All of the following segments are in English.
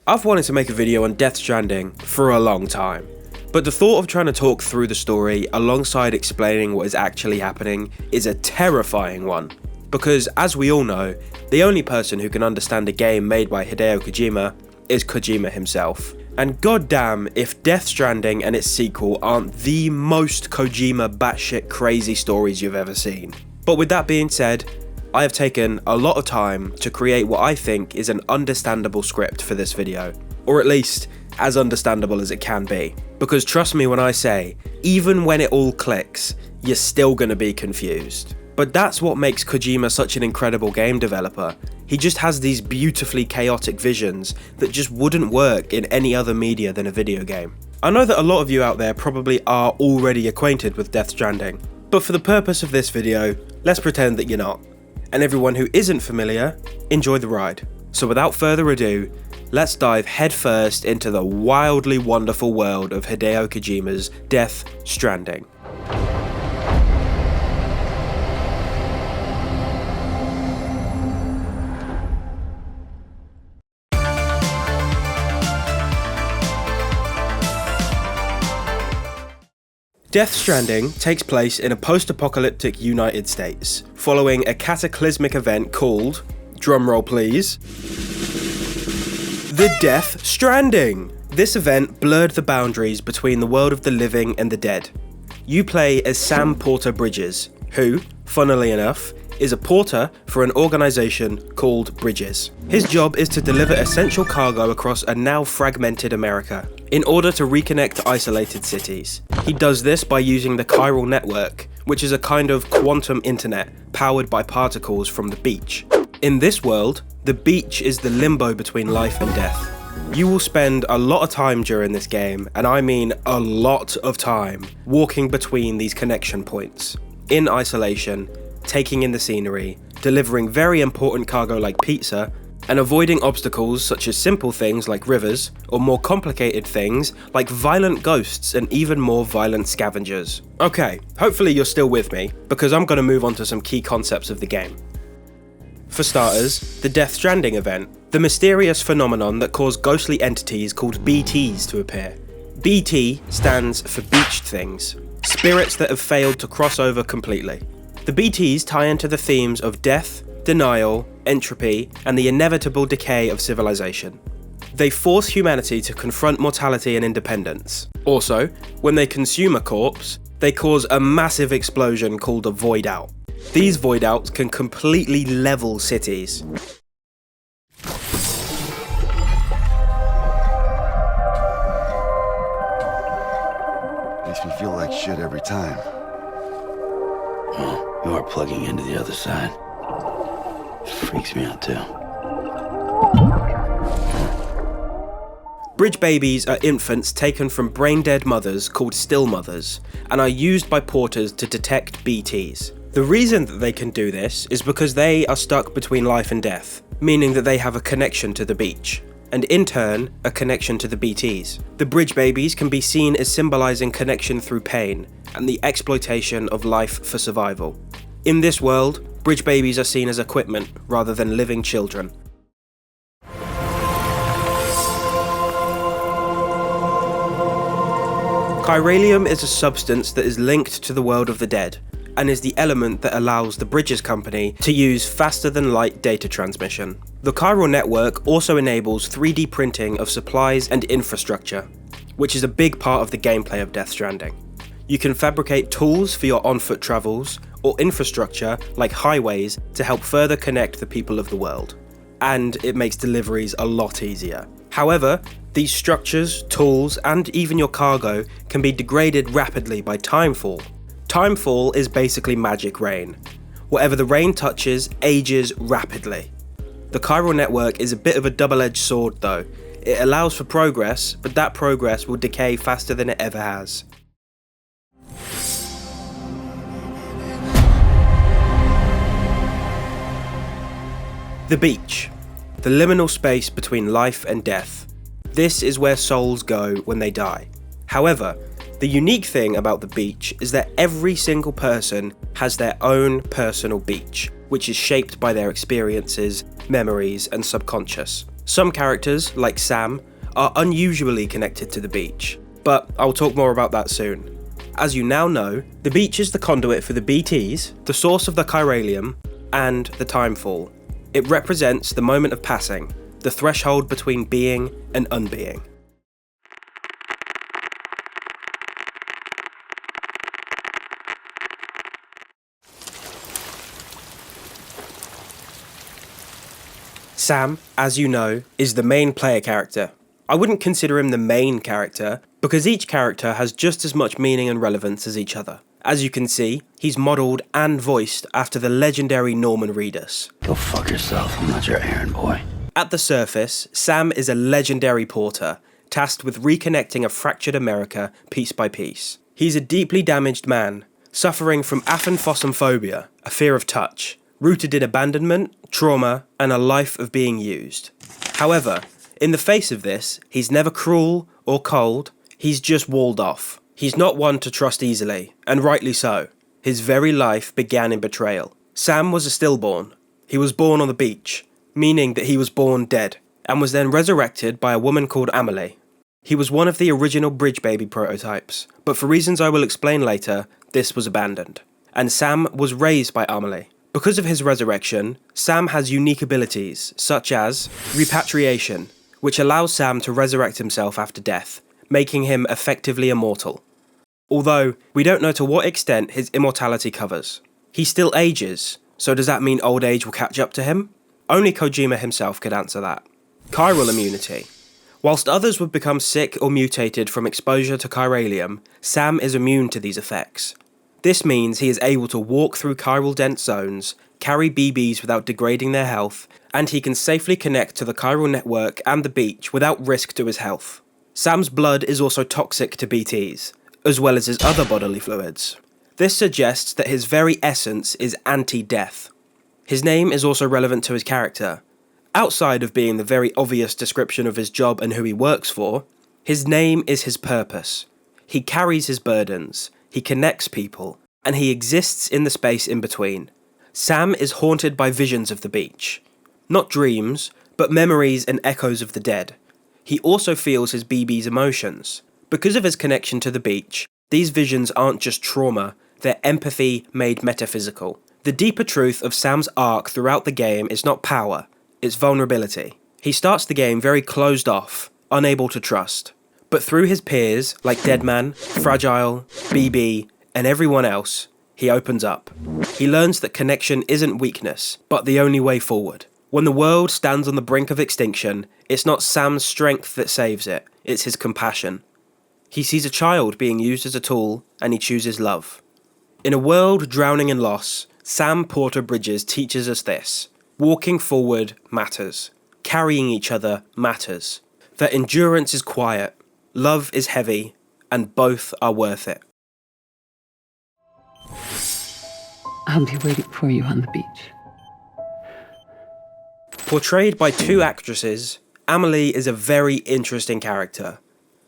I've wanted to make a video on Death Stranding for a long time, but the thought of trying to talk through the story alongside explaining what is actually happening is a terrifying one, because as we all know, the only person who can understand a game made by Hideo Kojima is Kojima himself. And goddamn if Death Stranding and its sequel aren't the most Kojima batshit crazy stories you've ever seen. But with that being said, I have taken a lot of time to create what I think is an understandable script for this video, or at least as understandable as it can be. Because trust me when I say, even when it all clicks, you're still gonna be confused. But that's what makes Kojima such an incredible game developer. He just has these beautifully chaotic visions that just wouldn't work in any other media than a video game. I know that a lot of you out there probably are already acquainted with Death Stranding, but for the purpose of this video, let's pretend that you're not. And everyone who isn't familiar, enjoy the ride. So without further ado, let's dive headfirst into the wildly wonderful world of Hideo Kojima's Death Stranding. Death Stranding takes place in a post-apocalyptic United States, following a cataclysmic event called, drumroll please, the Death Stranding. This event blurred the boundaries between the world of the living and the dead. You play as Sam Porter Bridges, who, funnily enough, is a porter for an organisation called Bridges. His job is to deliver essential cargo across a now fragmented America, in order to reconnect isolated cities. He does this by using the chiral network, which is a kind of quantum internet powered by particles from the beach. In this world, the beach is the limbo between life and death. You will spend a lot of time during this game, and I mean a lot of time, walking between these connection points, in isolation, taking in the scenery, delivering very important cargo like pizza, and avoiding obstacles such as simple things like rivers, or more complicated things like violent ghosts and even more violent scavengers. Okay, hopefully you're still with me, because I'm going to move on to some key concepts of the game. For starters, the Death Stranding event, the mysterious phenomenon that caused ghostly entities called BTs to appear. BT stands for beached things, spirits that have failed to cross over completely. The BTs tie into the themes of death, denial, entropy, and the inevitable decay of civilization. They force humanity to confront mortality and independence. Also, when they consume a corpse, they cause a massive explosion called a void out. These void outs can completely level cities. Makes me feel like shit every time. Well, you are plugging into the other side. It freaks me out too. Bridge babies are infants taken from brain-dead mothers called still mothers, and are used by porters to detect BTs. The reason that they can do this is because they are stuck between life and death, meaning that they have a connection to the beach, and in turn, a connection to the BTs. The bridge babies can be seen as symbolising connection through pain, and the exploitation of life for survival. In this world, bridge babies are seen as equipment rather than living children. Chiralium is a substance that is linked to the world of the dead, and is the element that allows the Bridges company to use faster than light data transmission. The chiral network also enables 3D printing of supplies and infrastructure, which is a big part of the gameplay of Death Stranding. You can fabricate tools for your on-foot travels, or infrastructure like highways to help further connect the people of the world. And it makes deliveries a lot easier. However, these structures, tools, and even your cargo can be degraded rapidly by timefall. Timefall is basically magic rain. Whatever the rain touches ages rapidly. The chiral network is a bit of a double-edged sword though. It allows for progress, but that progress will decay faster than it ever has. The beach, the liminal space between life and death. This is where souls go when they die. However, the unique thing about the beach is that every single person has their own personal beach, which is shaped by their experiences, memories, and subconscious. Some characters, like Sam, are unusually connected to the beach, but I'll talk more about that soon. As you now know, the beach is the conduit for the BTs, the source of the chiralium, and the timefall. It represents the moment of passing, the threshold between being and unbeing. Sam, as you know, is the main player character. I wouldn't consider him the main character, because each character has just as much meaning and relevance as each other. As you can see, he's modelled and voiced after the legendary Norman Reedus. Go fuck yourself, I'm not your errand boy. At the surface, Sam is a legendary porter, tasked with reconnecting a fractured America piece by piece. He's a deeply damaged man, suffering from aphenphosphobia, a fear of touch, rooted in abandonment, trauma, and a life of being used. However, in the face of this, he's never cruel or cold, he's just walled off. He's not one to trust easily, and rightly so. His very life began in betrayal. Sam was a stillborn. He was born on the beach, meaning that he was born dead, and was then resurrected by a woman called Amelie. He was one of the original Bridge Baby prototypes, but for reasons I will explain later, this was abandoned. And Sam was raised by Amelie. Because of his resurrection, Sam has unique abilities, such as repatriation, which allows Sam to resurrect himself after death, making him effectively immortal. Although, we don't know to what extent his immortality covers. He still ages, so does that mean old age will catch up to him? Only Kojima himself could answer that. Chiral immunity. Whilst others would become sick or mutated from exposure to chiralium, Sam is immune to these effects. This means he is able to walk through chiral dense zones, carry BBs without degrading their health, and he can safely connect to the chiral network and the beach without risk to his health. Sam's blood is also toxic to BTs, as well as his other bodily fluids. This suggests that his very essence is anti-death. His name is also relevant to his character. Outside of being the very obvious description of his job and who he works for, his name is his purpose. He carries his burdens, he connects people, and he exists in the space in between. Sam is haunted by visions of the beach. Not dreams, but memories and echoes of the dead. He also feels his BB's emotions. Because of his connection to the beach, these visions aren't just trauma, they're empathy made metaphysical. The deeper truth of Sam's arc throughout the game is not power, it's vulnerability. He starts the game very closed off, unable to trust. But through his peers, like Deadman, Fragile, BB, and everyone else, he opens up. He learns that connection isn't weakness, but the only way forward. When the world stands on the brink of extinction, it's not Sam's strength that saves it, it's his compassion. He sees a child being used as a tool, and he chooses love. In a world drowning in loss, Sam Porter Bridges teaches us this. Walking forward matters. Carrying each other matters. That endurance is quiet, love is heavy, and both are worth it. I'll be waiting for you on the beach. Portrayed by two actresses, Amelie is a very interesting character.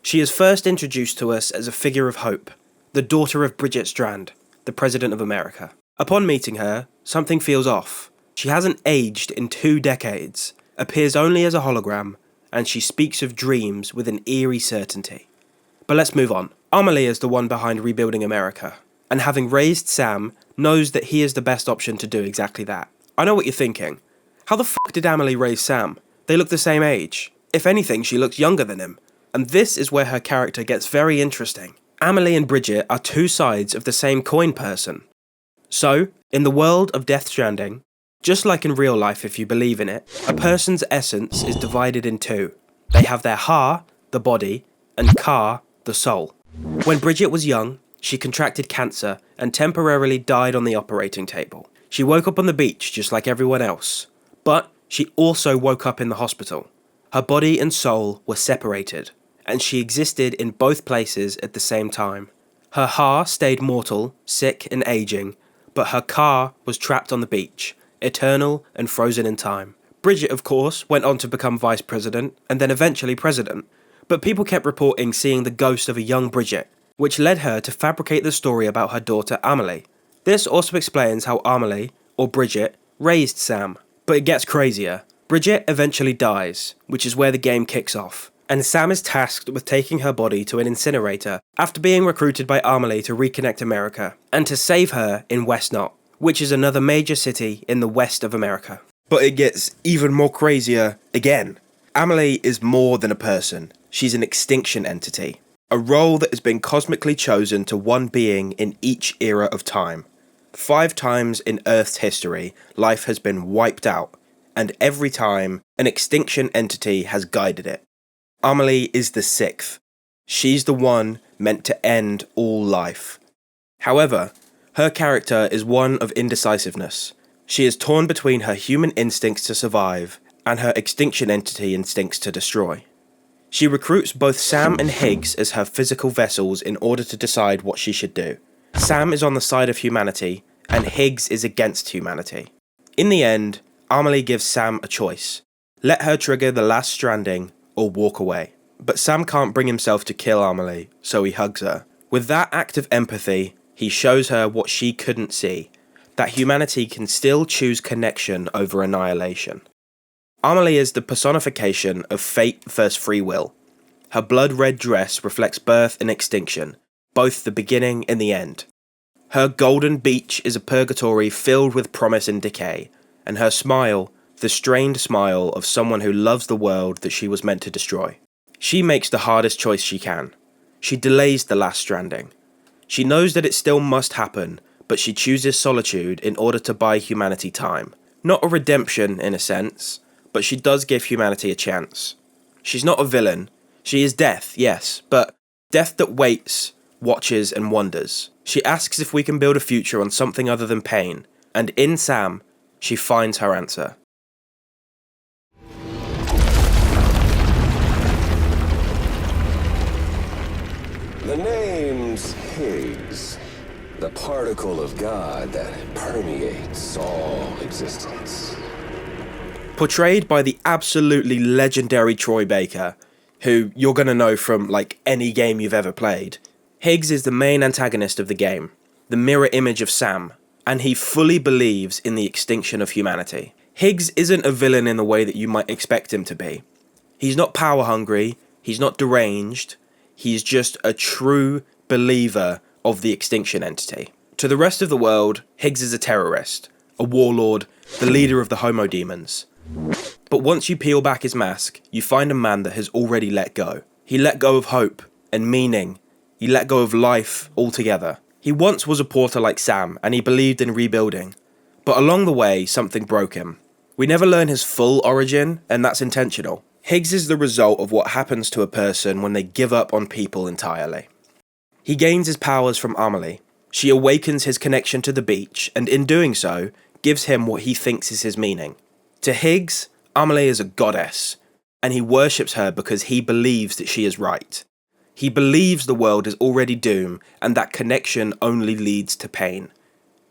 She is first introduced to us as a figure of hope, the daughter of Bridget Strand, the President of America. Upon meeting her, something feels off. She hasn't aged in 2 decades, appears only as a hologram, and she speaks of dreams with an eerie certainty. But let's move on. Amelie is the one behind rebuilding America, and having raised Sam, knows that he is the best option to do exactly that. I know what you're thinking. How the fuck did Amelie raise Sam? They look the same age. If anything, she looks younger than him. And this is where her character gets very interesting. Amelie and Bridget are two sides of the same coin person. So, in the world of Death Stranding, just like in real life if you believe in it, a person's essence is divided in two. They have their ha, the body, and ka, the soul. When Bridget was young, she contracted cancer and temporarily died on the operating table. She woke up on the beach just like everyone else. But she also woke up in the hospital. Her body and soul were separated, and she existed in both places at the same time. Her ha stayed mortal, sick and aging, but her ka was trapped on the beach, eternal and frozen in time. Bridget, of course, went on to become vice president, and then eventually president. But people kept reporting seeing the ghost of a young Bridget, which led her to fabricate the story about her daughter Amelie. This also explains how Amelie, or Bridget, raised Sam. But it gets crazier, Bridget eventually dies, which is where the game kicks off, and Sam is tasked with taking her body to an incinerator after being recruited by Amelie to reconnect America, and to save her in West Knot, which is another major city in the west of America. But it gets even more crazier again. Amelie is more than a person. She's an extinction entity, a role that has been cosmically chosen to one being in each era of time. 5 times in Earth's history, life has been wiped out, and every time, an extinction entity has guided it. Amelie is the 6th. She's the one meant to end all life. However, her character is one of indecisiveness. She is torn between her human instincts to survive and her extinction entity instincts to destroy. She recruits both Sam and Higgs as her physical vessels in order to decide what she should do. Sam is on the side of humanity, and Higgs is against humanity. In the end, Amelie gives Sam a choice. Let her trigger the last stranding, or walk away. But Sam can't bring himself to kill Amelie, so he hugs her. With that act of empathy, he shows her what she couldn't see, that humanity can still choose connection over annihilation. Amelie is the personification of fate versus free will. Her blood-red dress reflects birth and extinction, both the beginning and the end. Her golden beach is a purgatory filled with promise and decay, and her smile, the strained smile of someone who loves the world that she was meant to destroy. She makes the hardest choice she can. She delays the last stranding. She knows that it still must happen, but she chooses solitude in order to buy humanity time. Not a redemption in a sense, but she does give humanity a chance. She's not a villain. She is death, yes, but death that waits, watches and wonders. She asks if we can build a future on something other than pain, and in Sam, she finds her answer. The name's Higgs, the particle of God that permeates all existence. Portrayed by the absolutely legendary Troy Baker, who you're going to know from like any game you've ever played, Higgs is the main antagonist of the game, the mirror image of Sam, and he fully believes in the extinction of humanity. Higgs isn't a villain in the way that you might expect him to be. He's not power hungry, he's not deranged, he's just a true believer of the extinction entity. To the rest of the world, Higgs is a terrorist, a warlord, the leader of the homo demons. But once you peel back his mask, you find a man that has already let go. He let go of hope and meaning. He let go of life altogether. He once was a porter like Sam, and he believed in rebuilding. But along the way, something broke him. We never learn his full origin, and that's intentional. Higgs is the result of what happens to a person when they give up on people entirely. He gains his powers from Amelie. She awakens his connection to the beach, and in doing so, gives him what he thinks is his meaning. To Higgs, Amelie is a goddess, and he worships her because he believes that she is right. He believes the world is already doomed, and that connection only leads to pain.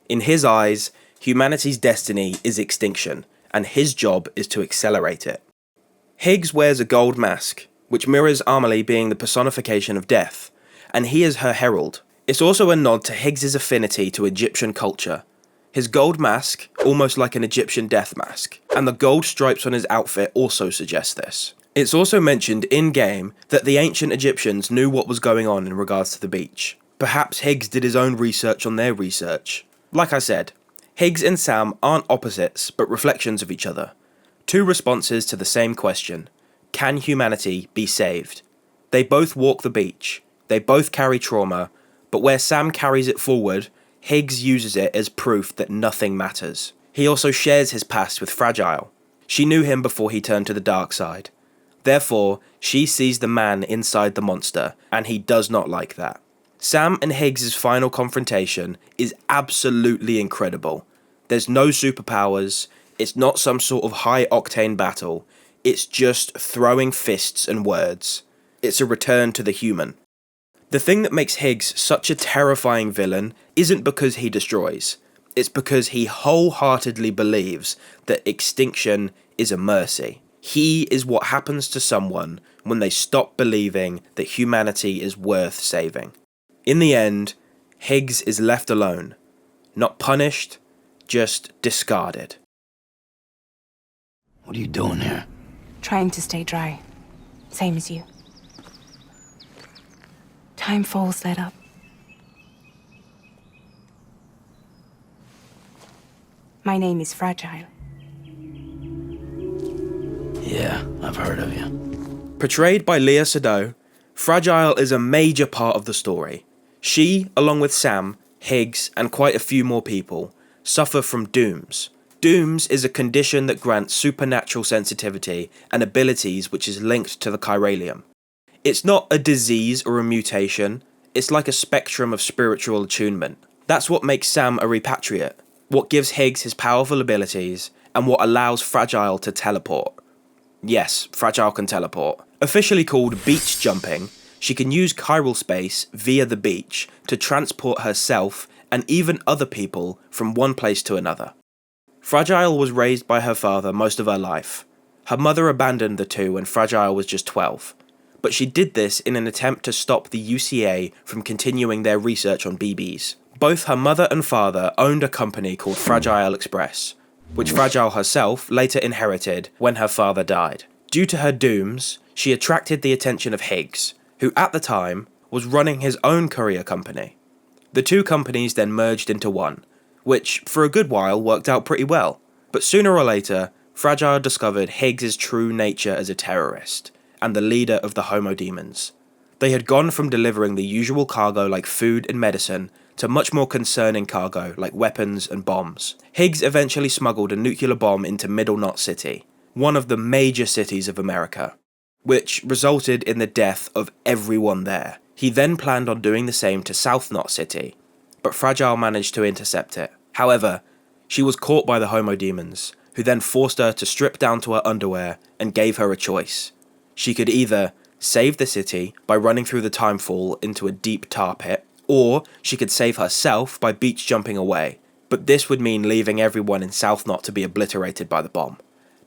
In his eyes, humanity's destiny is extinction, and his job is to accelerate it. Higgs wears a gold mask, which mirrors Amelie being the personification of death, and he is her herald. It's also a nod to Higgs's affinity to Egyptian culture. His gold mask, almost like an Egyptian death mask, and the gold stripes on his outfit also suggest this. It's also mentioned in-game that the ancient Egyptians knew what was going on in regards to the beach. Perhaps Higgs did his own research on their research. Like I said, Higgs and Sam aren't opposites, but reflections of each other. 2 responses to the same question. Can humanity be saved? They both walk the beach. They both carry trauma, but where Sam carries it forward, Higgs uses it as proof that nothing matters. He also shares his past with Fragile. She knew him before he turned to the dark side. Therefore, she sees the man inside the monster, and he does not like that. Sam and Higgs' final confrontation is absolutely incredible. There's no superpowers, it's not some sort of high-octane battle, it's just throwing fists and words. It's a return to the human. The thing that makes Higgs such a terrifying villain isn't because he destroys, it's because he wholeheartedly believes that extinction is a mercy. He is what happens to someone when they stop believing that humanity is worth saving. In the end, Higgs is left alone, not punished, just discarded. What are you doing here? Trying to stay dry. Same as you. Time falls let up. My name is Fragile. Yeah, I've heard of you. Portrayed by Lea Seydoux, Fragile is a major part of the story. She, along with Sam, Higgs, and quite a few more people, suffer from dooms. Dooms is a condition that grants supernatural sensitivity and abilities which is linked to the chiralium. It's not a disease or a mutation, it's like a spectrum of spiritual attunement. That's what makes Sam a repatriate, what gives Higgs his powerful abilities, and what allows Fragile to teleport. Yes, Fragile can teleport. Officially called beach jumping, she can use chiral space via the beach to transport herself and even other people from one place to another. Fragile was raised by her father most of her life. Her mother abandoned the two when Fragile was just 12, but she did this in an attempt to stop the UCA from continuing their research on BBs. Both her mother and father owned a company called Fragile Express, which Fragile herself later inherited when her father died. Due to her dooms, she attracted the attention of Higgs, who at the time was running his own courier company. The two companies then merged into one, which for a good while worked out pretty well. But sooner or later, Fragile discovered Higgs' true nature as a terrorist, and the leader of the Homo Demons. They had gone from delivering the usual cargo like food and medicine to much more concerning cargo like weapons and bombs. Higgs eventually smuggled a nuclear bomb into Middle Knot City, one of the major cities of America, which resulted in the death of everyone there. He then planned on doing the same to South Knot City, but Fragile managed to intercept it. However, she was caught by the Homo Demons, who then forced her to strip down to her underwear and gave her a choice. She could either save the city by running through the timefall into a deep tar pit, or she could save herself by beach jumping away, but this would mean leaving everyone in South Knot to be obliterated by the bomb.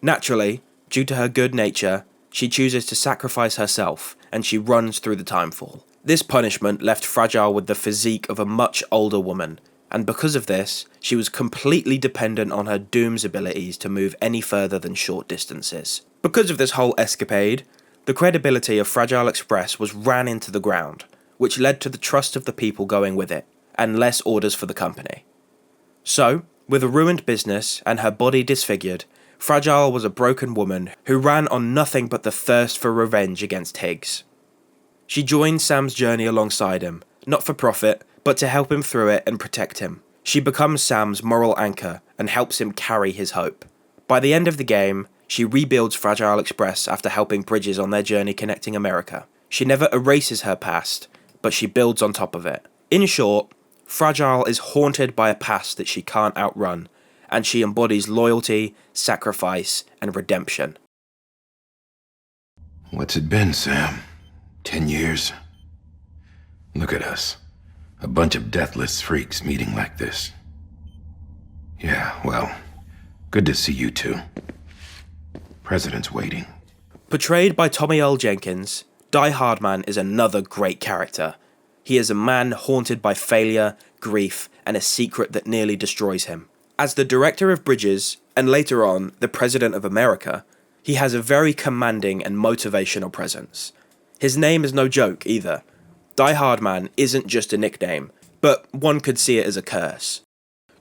Naturally, due to her good nature, she chooses to sacrifice herself, and she runs through the timefall. This punishment left Fragile with the physique of a much older woman, and because of this, she was completely dependent on her Doom's abilities to move any further than short distances. Because of this whole escapade, the credibility of Fragile Express was ran into the ground, which led to the trust of the people going with it, and less orders for the company. So, with a ruined business and her body disfigured, Fragile was a broken woman who ran on nothing but the thirst for revenge against Higgs. She joined Sam's journey alongside him, not for profit, but to help him through it and protect him. She becomes Sam's moral anchor and helps him carry his hope. By the end of the game, she rebuilds Fragile Express after helping Bridges on their journey connecting America. She never erases her past, but she builds on top of it. In short, Fragile is haunted by a past that she can't outrun, and she embodies loyalty, sacrifice, and redemption. What's it been, Sam? 10 years? Look at us. A bunch of deathless freaks meeting like this. Yeah, well, good to see you two. President's waiting. Portrayed by Tommy Earl Jenkins, Diehardman is another great character. He is a man haunted by failure, grief, and a secret that nearly destroys him. As the director of Bridges, and later on, the President of America, he has a very commanding and motivational presence. His name is no joke either. Diehardman isn't just a nickname, but one could see it as a curse.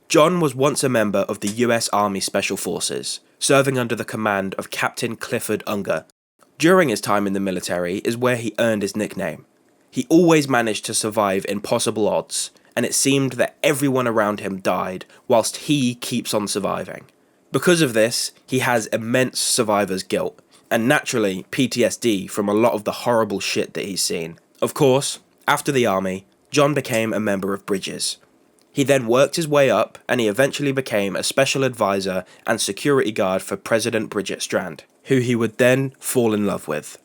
John was once a member of the US Army Special Forces, serving under the command of Captain Cliff Unger. During his time in the military is where he earned his nickname. He always managed to survive impossible odds, and it seemed that everyone around him died whilst he keeps on surviving. Because of this, he has immense survivor's guilt, and naturally PTSD from a lot of the horrible shit that he's seen. Of course, after the army, John became a member of Bridges. He then worked his way up, and he eventually became a special advisor and security guard for President Bridget Strand, who he would then fall in love with.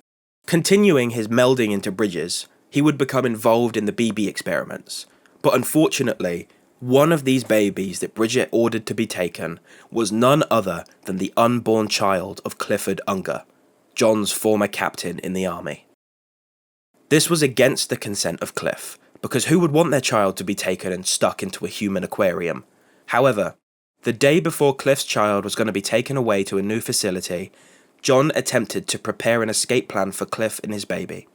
Continuing his melding into Bridges, he would become involved in the BB experiments. But unfortunately, one of these babies that Bridget ordered to be taken was none other than the unborn child of Clifford Unger, John's former captain in the army. This was against the consent of Cliff, because who would want their child to be taken and stuck into a human aquarium? However, The day before Cliff's child was going to be taken away to a new facility, John attempted to prepare an escape plan for Cliff and his baby.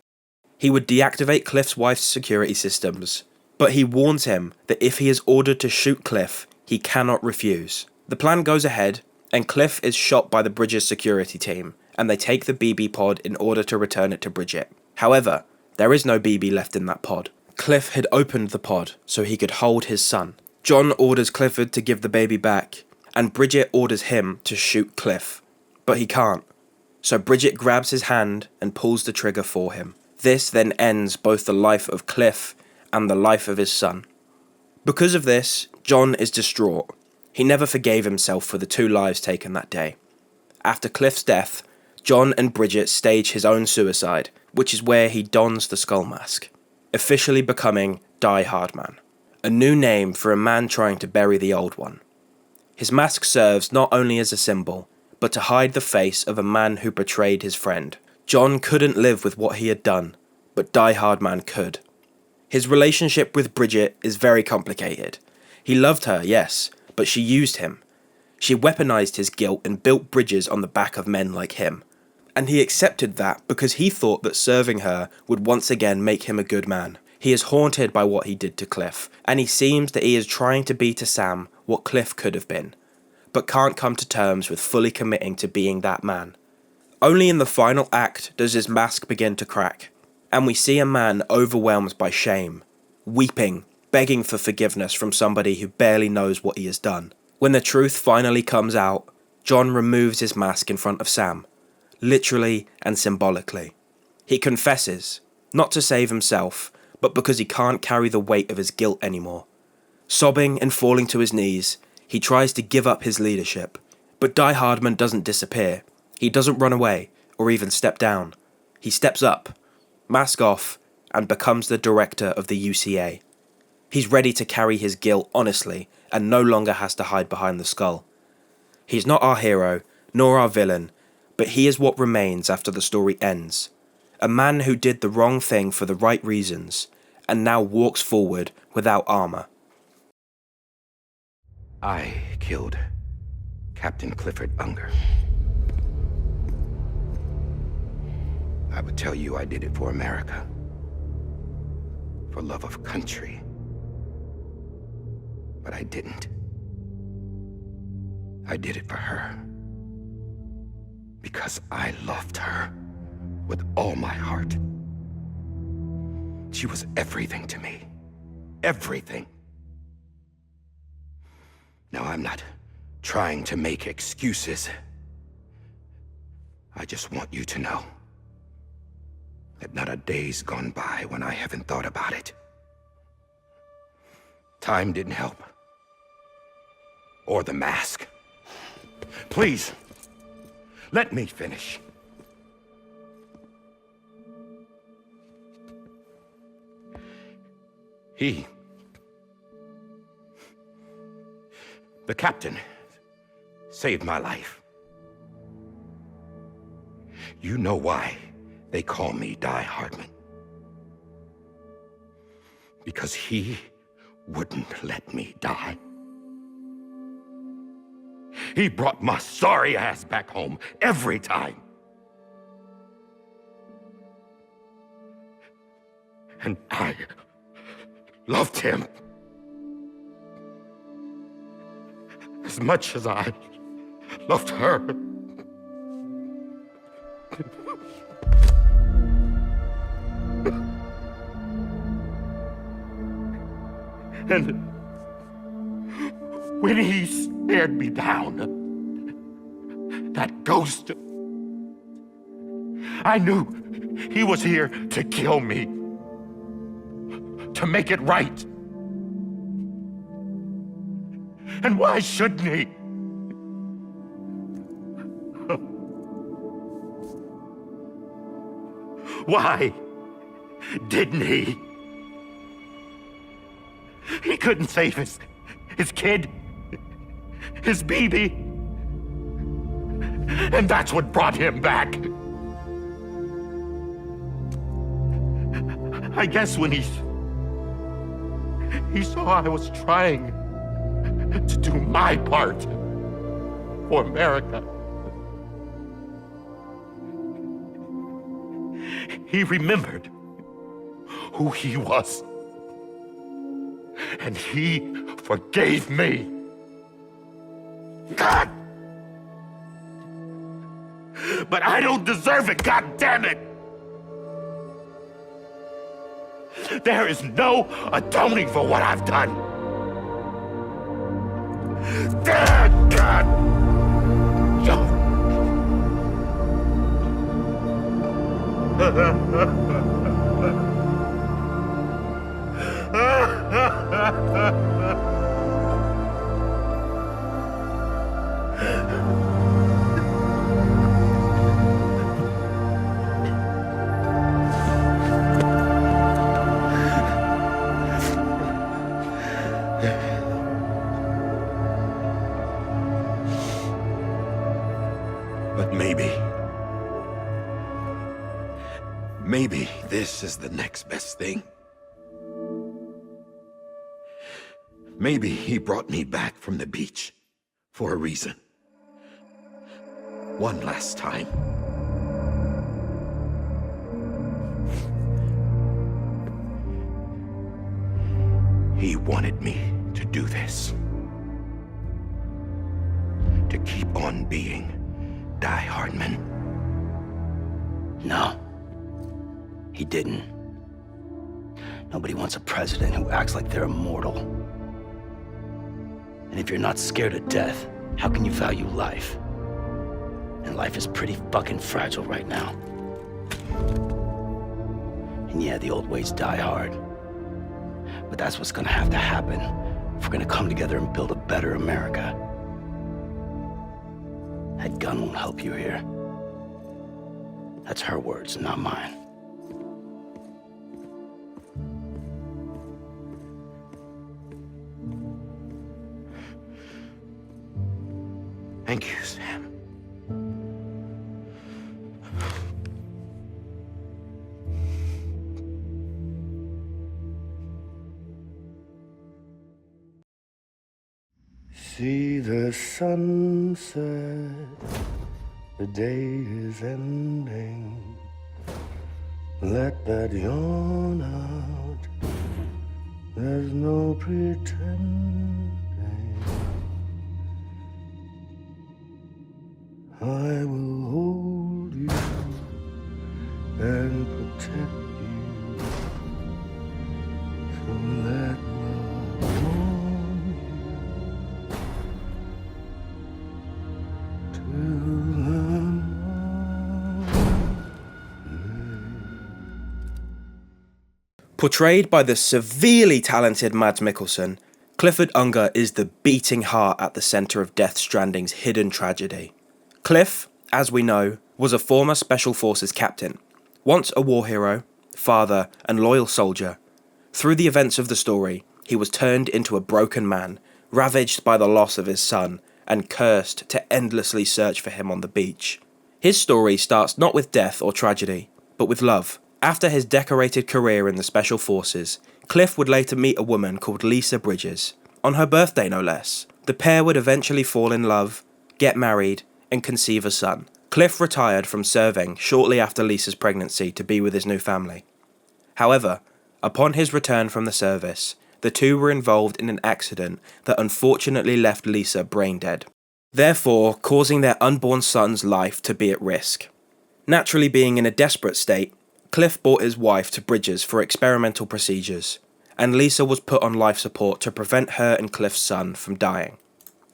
He would deactivate Cliff's wife's security systems, but he warns him that if he is ordered to shoot Cliff, he cannot refuse. The plan goes ahead, and Cliff is shot by the Bridges security team, and they take the BB pod in order to return it to Bridget. However, there is no BB left in that pod. Cliff had opened the pod so he could hold his son. John orders Clifford to give the baby back, and Bridget orders him to shoot Cliff, but he can't. So Bridget grabs his hand and pulls the trigger for him. This then ends both the life of Cliff and the life of his son. Because of this, John is distraught. He never forgave himself for the 2 lives taken that day. After Cliff's death, John and Bridget stage his own suicide, which is where he dons the skull mask, officially becoming Diehardman, a new name for a man trying to bury the old one. His mask serves not only as a symbol, but to hide the face of a man who betrayed his friend. John couldn't live with what he had done, but Diehardman could. His relationship with Bridget is very complicated. He loved her, yes, but she used him. She weaponized his guilt and built bridges on the back of men like him. And he accepted that because he thought that serving her would once again make him a good man. He is haunted by what he did to Cliff, and he seems that he is trying to be to Sam what Cliff could have been, but can't come to terms with fully committing to being that man. Only in the final act does his mask begin to crack, and we see a man overwhelmed by shame, weeping, begging for forgiveness from somebody who barely knows what he has done. When the truth finally comes out, John removes his mask in front of Sam, literally and symbolically. He confesses, not to save himself, but because he can't carry the weight of his guilt anymore. Sobbing and falling to his knees, he tries to give up his leadership, but Diehardman doesn't disappear. He doesn't run away, or even step down. He steps up, mask off, and becomes the director of the UCA. He's ready to carry his guilt honestly, and no longer has to hide behind the skull. He's not our hero, nor our villain, but he is what remains after the story ends. A man who did the wrong thing for the right reasons, and now walks forward without armor. I killed Captain Clifford Unger. I would tell you I did it for America. For love of country. But I didn't. I did it for her. Because I loved her with all my heart. She was everything to me. Everything. Now, I'm not trying to make excuses. I just want you to know that not a day's gone by when I haven't thought about it. Time didn't help. Or the mask. Please, let me finish. The captain, saved my life. You know why they call me Diehardman. Because he wouldn't let me die. He brought my sorry ass back home every time. And I loved him as much as I loved her. And when he stared me down, that ghost, I knew he was here to kill me, to make it right. And why shouldn't he? Why didn't he? He couldn't save his kid, his baby. And that's what brought him back. I guess when he saw I was trying to do my part for America. He remembered who he was. And he forgave me. God! But I don't deserve it, God damn it! There is no atoning for what I've done. God! But maybe this is the next best thing. Maybe he brought me back from the beach for a reason. One last time. He wanted me to do this. To keep on being Diehardman. No. He didn't. Nobody wants a president who acts like they're immortal. And if you're not scared of death, how can you value life? And life is pretty fucking fragile right now. And yeah, the old ways die hard. But that's what's gonna have to happen if we're gonna come together and build a better America. That gun won't help you here. That's her words, not mine. Thank you, Sam. See the sunset, the day is ending. Let that yawn out, there's no pretending. I will hold you and protect you. So let love warm you till the Portrayed by the severely talented Mads Mikkelsen, Clifford Unger is the beating heart at the centre of Death Stranding's hidden tragedy. Cliff, as we know, was a former Special Forces captain, once a war hero, father, and loyal soldier. Through the events of the story, he was turned into a broken man, ravaged by the loss of his son, and cursed to endlessly search for him on the beach. His story starts not with death or tragedy, but with love. After his decorated career in the Special Forces, Cliff would later meet a woman called Lisa Bridges. On her birthday, no less. The pair would eventually fall in love, get married, and conceive a son. Cliff retired from serving shortly after Lisa's pregnancy to be with his new family. However, upon his return from the service, the two were involved in an accident that unfortunately left Lisa brain dead, therefore causing their unborn son's life to be at risk. Naturally being in a desperate state, Cliff brought his wife to Bridges for experimental procedures, and Lisa was put on life support to prevent her and Cliff's son from dying.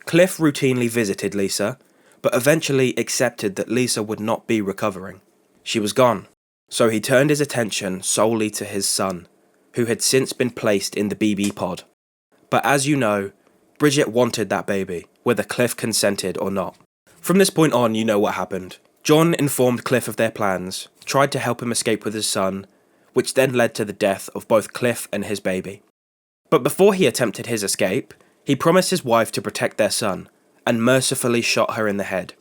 Cliff routinely visited Lisa, but eventually accepted that Lisa would not be recovering. She was gone, so he turned his attention solely to his son, who had since been placed in the BB pod. But as you know, Bridget wanted that baby, whether Cliff consented or not. From this point on, you know what happened. John informed Cliff of their plans, tried to help him escape with his son, which then led to the death of both Cliff and his baby. But before he attempted his escape, he promised his wife to protect their son, and mercifully shot her in the head.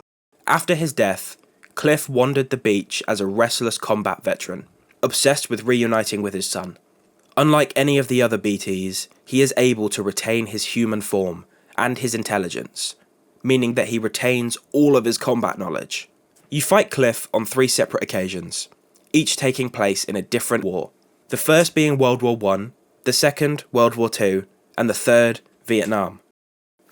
After his death, Cliff wandered the beach as a restless combat veteran, obsessed with reuniting with his son. Unlike any of the other BTs, he is able to retain his human form and his intelligence, meaning that he retains all of his combat knowledge. You fight Cliff on 3 separate occasions, each taking place in a different war. The first being World War I, the second World War II, and the third Vietnam.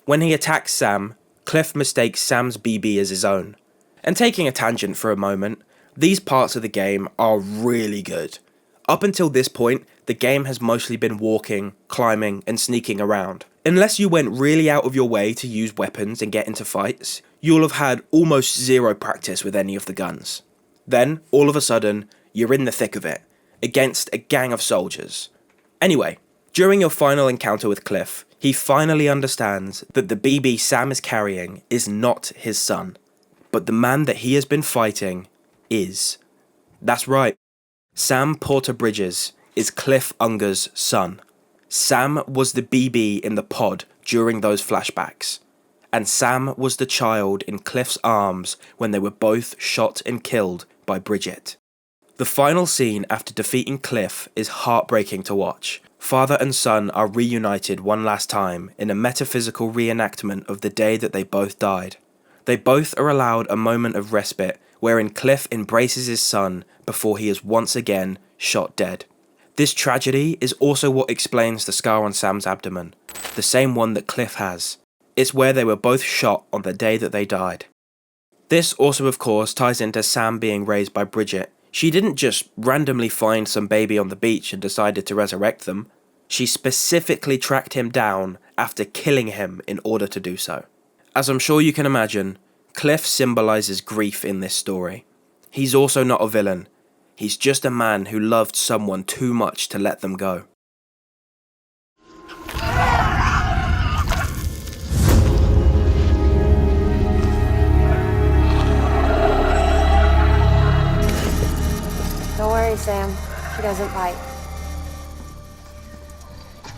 When he attacks Sam, Cliff mistakes Sam's BB as his own. And taking a tangent for a moment, these parts of the game are really good. Up until this point, the game has mostly been walking, climbing, and sneaking around. Unless you went really out of your way to use weapons and get into fights, you'll have had almost zero practice with any of the guns. Then, all of a sudden, you're in the thick of it, against a gang of soldiers. Anyway, during your final encounter with Cliff, he finally understands that the BB Sam is carrying is not his son, but the man that he has been fighting is. That's right, Sam Porter Bridges is Cliff Unger's son. Sam was the BB in the pod during those flashbacks, and Sam was the child in Cliff's arms when they were both shot and killed by Bridget. The final scene after defeating Cliff is heartbreaking to watch. Father and son are reunited one last time in a metaphysical reenactment of the day that they both died. They both are allowed a moment of respite wherein Cliff embraces his son before he is once again shot dead. This tragedy is also what explains the scar on Sam's abdomen, the same one that Cliff has. It's where they were both shot on the day that they died. This also of course ties into Sam being raised by Bridget. She didn't just randomly find some baby on the beach and decided to resurrect them. She specifically tracked him down after killing him in order to do so. As I'm sure you can imagine, Cliff symbolises grief in this story. He's also not a villain. He's just a man who loved someone too much to let them go. Don't worry, Sam. He doesn't bite.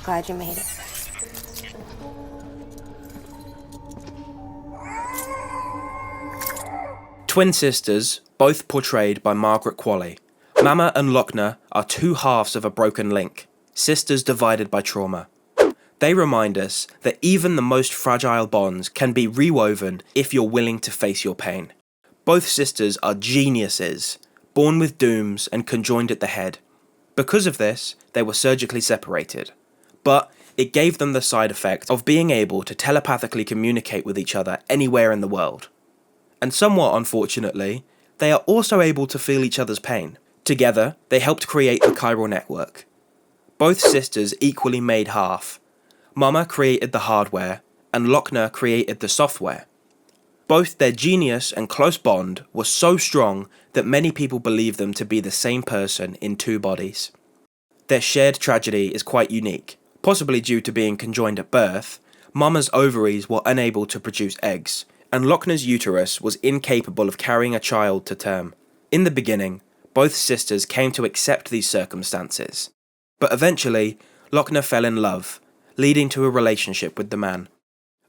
Glad you made it. Twin sisters, both portrayed by Margaret Qualley. Mama and Lockne are 2 halves of a broken link, sisters divided by trauma. They remind us that even the most fragile bonds can be rewoven if you're willing to face your pain. Both sisters are geniuses, born with dooms and conjoined at the head. Because of this, they were surgically separated. But it gave them the side effect of being able to telepathically communicate with each other anywhere in the world. And somewhat unfortunately, they are also able to feel each other's pain. Together, they helped create the chiral network. Both sisters equally made half. Mama created the hardware, and Lockne created the software. Both their genius and close bond was so strong that many people believe them to be the same person in 2 bodies. Their shared tragedy is quite unique. Possibly due to being conjoined at birth, Mama's ovaries were unable to produce eggs, and Lockne's uterus was incapable of carrying a child to term. In the beginning, both sisters came to accept these circumstances, but eventually, Lockne fell in love, leading to a relationship with the man.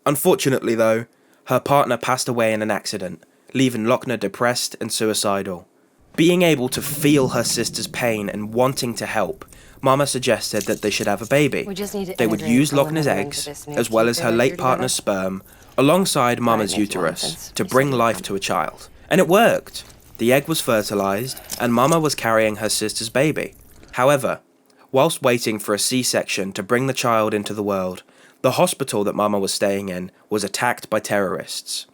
Unfortunately though, her partner passed away in an accident, leaving Lockne depressed and suicidal. Being able to feel her sister's pain and wanting to help, Mama suggested that they should have a baby. They would use Lockne's eggs, as well as her late partner's sperm, alongside Mama's uterus, to bring life to a child. And it worked. The egg was fertilized, and Mama was carrying her sister's baby. However, whilst waiting for a C-section to bring the child into the world, the hospital that Mama was staying in was attacked by terrorists.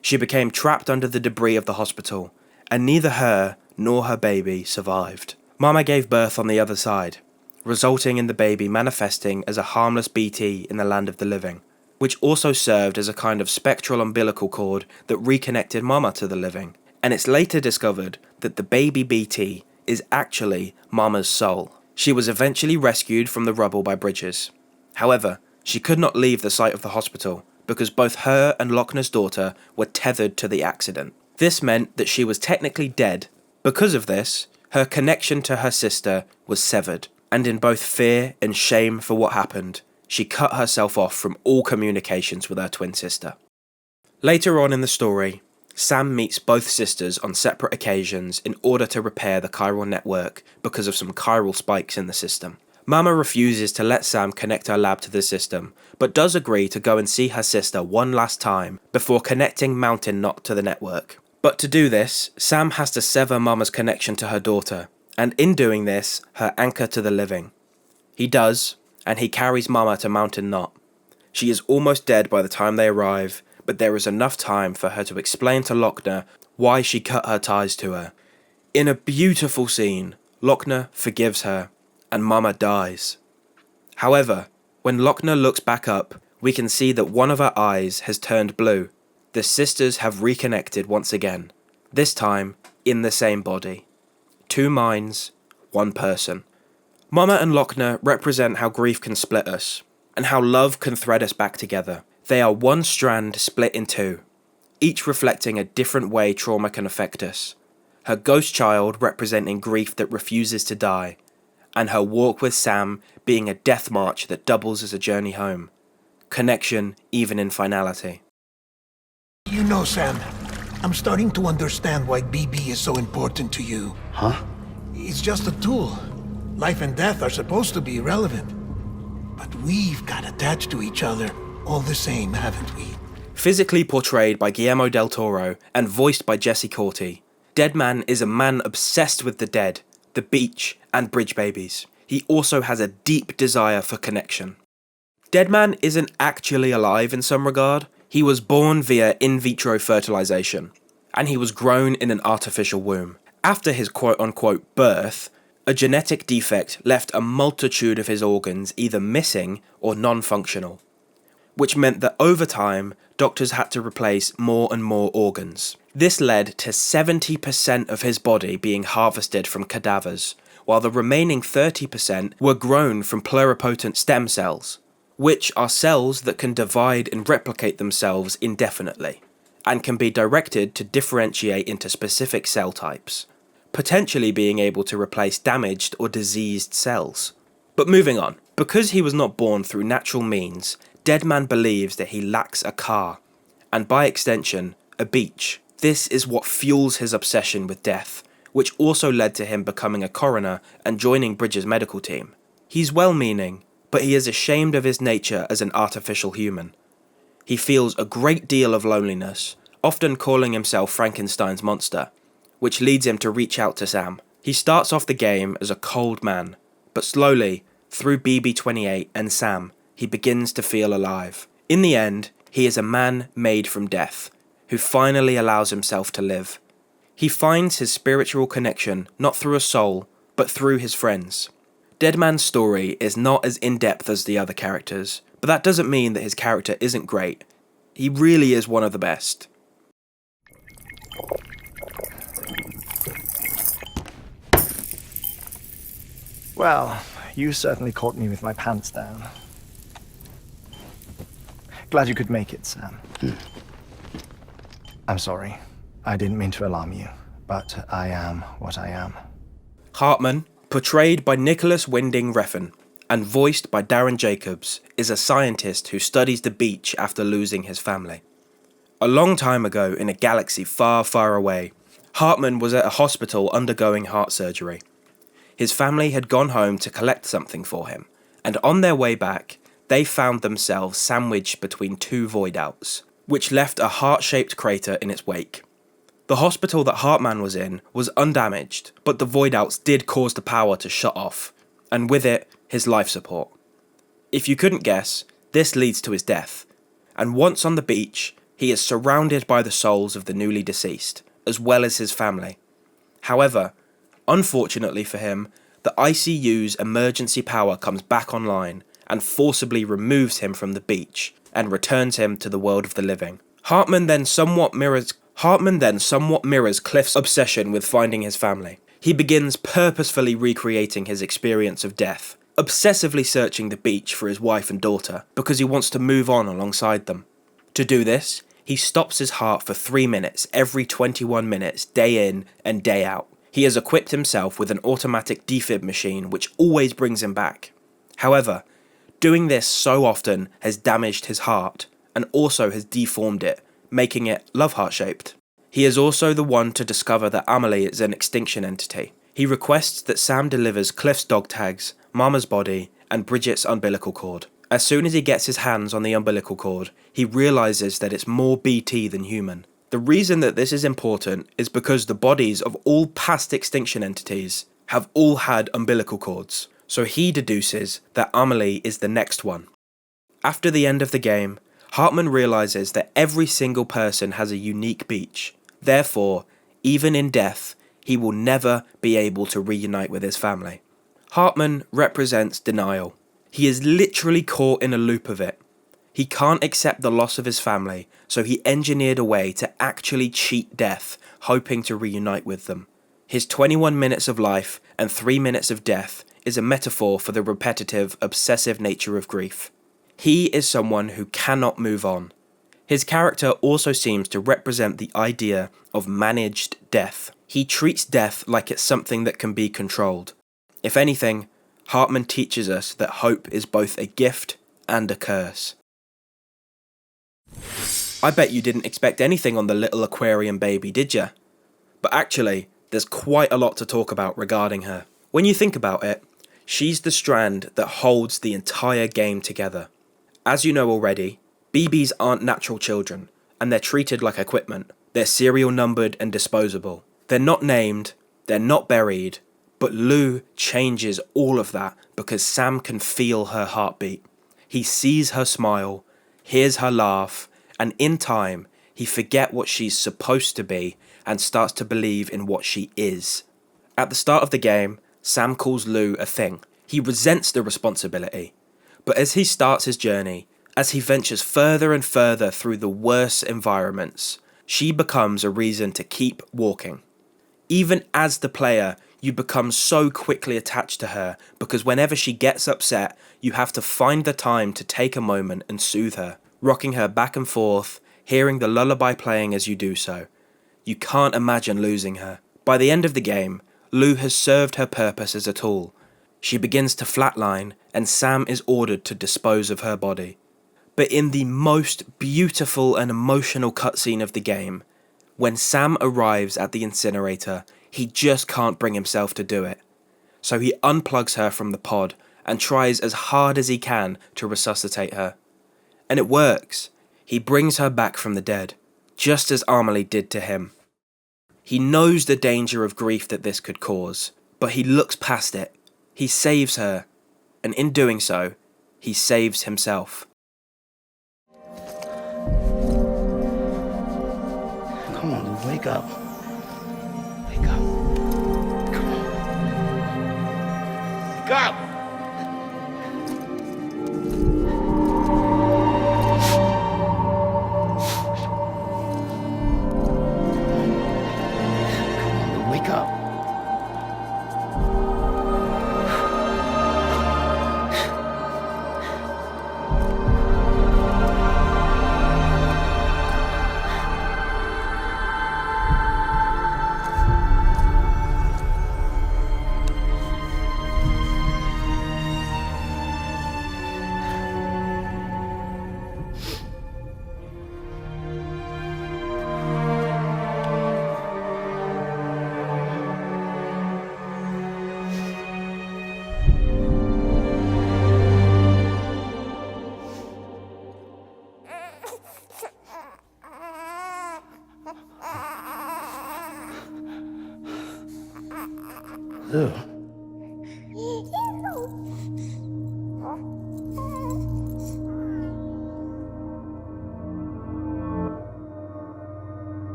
She became trapped under the debris of the hospital, and neither her nor her baby survived. Mama gave birth on the other side, resulting in the baby manifesting as a harmless BT in the land of the living, which also served as a kind of spectral umbilical cord that reconnected Mama to the living. And it's later discovered that the baby BT is actually Mama's soul. She was eventually rescued from the rubble by Bridges. However, she could not leave the site of the hospital because both her and Lockne's daughter were tethered to the accident. This meant that she was technically dead. Because of this, her connection to her sister was severed, and in both fear and shame for what happened, she cut herself off from all communications with her twin sister. Later on in the story, Sam meets both sisters on separate occasions in order to repair the chiral network because of some chiral spikes in the system. Mama refuses to let Sam connect her lab to the system, but does agree to go and see her sister one last time before connecting Mountain Knot to the network. But to do this, Sam has to sever Mama's connection to her daughter, and in doing this, her anchor to the living. He does, and he carries Mama to Mountain Knot. She is almost dead by the time they arrive, but there is enough time for her to explain to Lockne why she cut her ties to her. In a beautiful scene, Lockne forgives her, and Mama dies. However, when Lockne looks back up, we can see that one of her eyes has turned blue. The sisters have reconnected once again, this time in the same body. 2 minds, 1 person. Mama and Lockne represent how grief can split us, and how love can thread us back together. They are one strand split in 2, each reflecting a different way trauma can affect us. Her ghost child representing grief that refuses to die, and her walk with Sam being a death march that doubles as a journey home. Connection even in finality. You know, Sam, I'm starting to understand why BB is so important to you. Huh? It's just a tool. Life and death are supposed to be irrelevant. But we've got attached to each other all the same, haven't we? Physically portrayed by Guillermo del Toro and voiced by Jesse Corti, Deadman is a man obsessed with the dead, the beach, and bridge babies. He also has a deep desire for connection. Deadman isn't actually alive in some regard. He was born via in vitro fertilization, and he was grown in an artificial womb. After his quote-unquote birth, a genetic defect left a multitude of his organs either missing or non-functional, which meant that over time, doctors had to replace more and more organs. This led to 70% of his body being harvested from cadavers, while the remaining 30% were grown from pluripotent stem cells, which are cells that can divide and replicate themselves indefinitely, and can be directed to differentiate into specific cell types, potentially being able to replace damaged or diseased cells. But moving on, because he was not born through natural means, Deadman believes that he lacks a car, and by extension, a beach. This is what fuels his obsession with death, which also led to him becoming a coroner and joining Bridges' medical team. He's well-meaning, but he is ashamed of his nature as an artificial human. He feels a great deal of loneliness, often calling himself Frankenstein's monster, which leads him to reach out to Sam. He starts off the game as a cold man, but slowly, through BB-28 and Sam, he begins to feel alive. In the end, he is a man made from death, who finally allows himself to live. He finds his spiritual connection not through a soul, but through his friends. Deadman's story is not as in-depth as the other characters, but that doesn't mean that his character isn't great. He really is one of the best. Well, you certainly caught me with my pants down. Glad you could make it, Sam. I'm sorry. I didn't mean to alarm you, but I am what I am. Heartman, portrayed by Nicholas Winding Refn and voiced by Darren Jacobs, is a scientist who studies the beach after losing his family. A long time ago in a galaxy far, far away, Heartman was at a hospital undergoing heart surgery. His family had gone home to collect something for him, and on their way back, they found themselves sandwiched between 2 void-outs, which left a heart-shaped crater in its wake. The hospital that Heartman was in was undamaged, but the void-outs did cause the power to shut off, and with it, his life support. If you couldn't guess, this leads to his death, and once on the beach, he is surrounded by the souls of the newly deceased, as well as his family. However, unfortunately for him, the ICU's emergency power comes back online and forcibly removes him from the beach and returns him to the world of the living. Heartman then somewhat mirrors Cliff's obsession with finding his family. He begins purposefully recreating his experience of death, obsessively searching the beach for his wife and daughter because he wants to move on alongside them. To do this, he stops his heart for 3 minutes every 21 minutes, day in and day out. He has equipped himself with an automatic defib machine which always brings him back. However, doing this so often has damaged his heart and also has deformed it, making it love heart-shaped. He is also the one to discover that Amelie is an extinction entity. He requests that Sam delivers Cliff's dog tags, Mama's body, and Bridget's umbilical cord. As soon as he gets his hands on the umbilical cord, he realises that it's more BT than human. The reason that this is important is because the bodies of all past extinction entities have all had umbilical cords, so he deduces that Amelie is the next one. After the end of the game, Heartman realises that every single person has a unique beach. Therefore, even in death, he will never be able to reunite with his family. Heartman represents denial. He is literally caught in a loop of it. He can't accept the loss of his family, so he engineered a way to actually cheat death, hoping to reunite with them. His 21 minutes of life and 3 minutes of death is a metaphor for the repetitive, obsessive nature of grief. He is someone who cannot move on. His character also seems to represent the idea of managed death. He treats death like it's something that can be controlled. If anything, Heartman teaches us that hope is both a gift and a curse. I bet you didn't expect anything on the little aquarium baby, did ya? But actually, there's quite a lot to talk about regarding her. When you think about it, she's the strand that holds the entire game together. As you know already, BBs aren't natural children, and they're treated like equipment. They're serial numbered and disposable. They're not named, they're not buried, but Lou changes all of that because Sam can feel her heartbeat. He sees her smile, hears her laugh, and in time, he forgets what she's supposed to be and starts to believe in what she is. At the start of the game, Sam calls Lou a thing. He resents the responsibility. But as he starts his journey, as he ventures further and further through the worst environments, she becomes a reason to keep walking. Even as the player, you become so quickly attached to her because whenever she gets upset, you have to find the time to take a moment and soothe her, rocking her back and forth, hearing the lullaby playing as you do so. You can't imagine losing her. By the end of the game, Lou has served her purpose as a tool. She begins to flatline and Sam is ordered to dispose of her body. But in the most beautiful and emotional cutscene of the game, when Sam arrives at the incinerator, he just can't bring himself to do it. So he unplugs her from the pod and tries as hard as he can to resuscitate her. And it works. He brings her back from the dead, just as Amelie did to him. He knows the danger of grief that this could cause, but he looks past it. He saves her, and in doing so, he saves himself. Come on, Lou, wake up. Wake up. Come on. Wake up! Come on, Lou, wake up.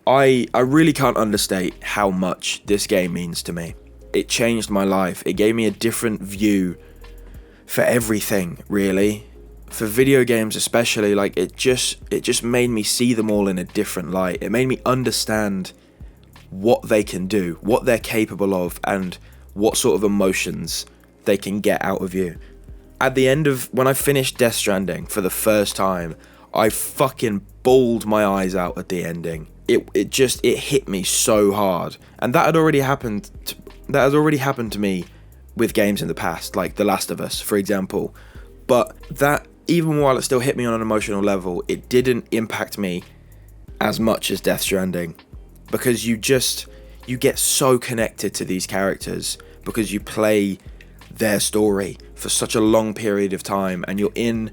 I really can't understate how much this game means to me. It changed my life. It gave me a different view for everything, really. For video games especially, like it just made me see them all in a different light. It made me understand what they can do, what they're capable of, and what sort of emotions they can get out of you. At the end of, when I finished Death Stranding for the first time, I fucking bawled my eyes out at the ending. It hit me so hard. And that had already happened to me with games in the past, like The Last of Us, for example. But that, even while it still hit me on an emotional level, it didn't impact me as much as Death Stranding. Because you get so connected to these characters, because you play their story for such a long period of time, and you're in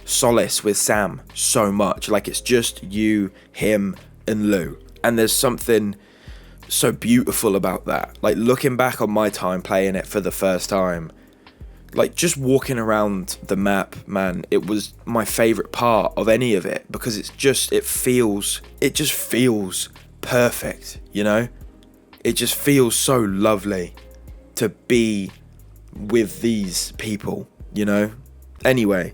solace with Sam so much. Like, it's just you, him, and Lou. And there's something so beautiful about that. Like, looking back on my time playing it for the first time, like, just walking around the map, man, it was my favorite part of any of it, because it just feels perfect, you know? It just feels so lovely to be with these people, you know? Anyway,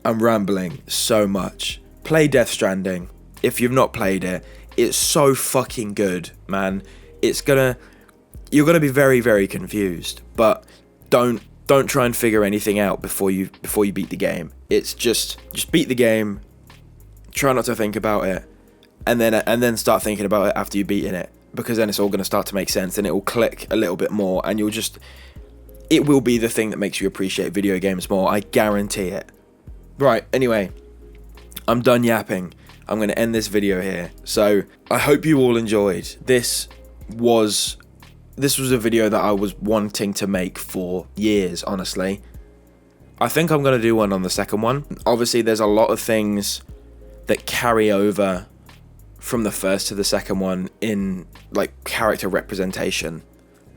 I'm rambling so much. Play Death Stranding. If you've not played it, it's so fucking good, man. You're gonna be very, very confused, but don't try and figure anything out before you beat the game. It's just beat the game, try not to think about it, and then start thinking about it after you've beaten it, because then it's all gonna start to make sense, and it will click a little bit more, and it will be the thing that makes you appreciate video games more. I guarantee it. Right, anyway, I'm done yapping. I'm going to end this video here. So I hope you all enjoyed. This was a video that I was wanting to make for years, honestly. I think I'm going to do one on the second one. Obviously, there's a lot of things that carry over from the first to the second one in, like, character representation.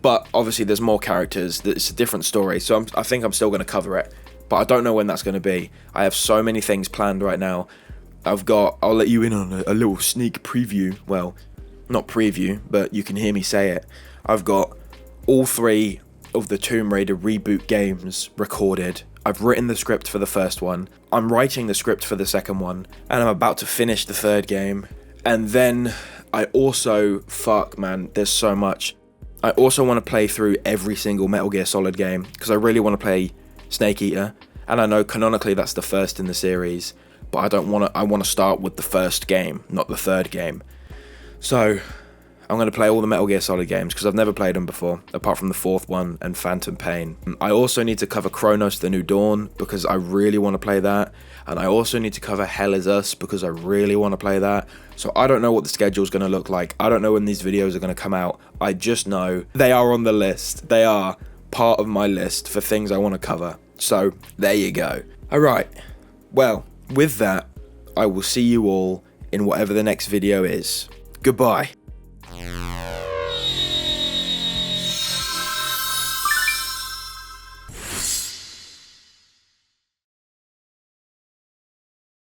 But obviously there's more characters, it's a different story, so I think I'm still going to cover it. But I don't know when that's going to be. I have so many things planned right now. I'll let you in on a little sneak preview. Well, not preview, but you can hear me say it. I've got all 3 of the Tomb Raider reboot games recorded. I've written the script for the first one. I'm writing the script for the second one. And I'm about to finish the third game. And then I also, there's so much. I also want to play through every single Metal Gear Solid game, because I really want to play Snake Eater. And I know canonically that's the first in the series, but I want to start with the first game, not the third game. So I'm going to play all the Metal Gear Solid games, because I've never played them before, apart from the 4th one and Phantom Pain. I also need to cover Chronos The New Dawn, because I really want to play that. And I also need to cover Hell Is Us, because I really want to play that. So I don't know what the schedule's going to look like. I don't know when these videos are going to come out. I just know they are on the list. They are part of my list for things I want to cover. So there you go. Alright, well, with that, I will see you all in whatever the next video is. Goodbye.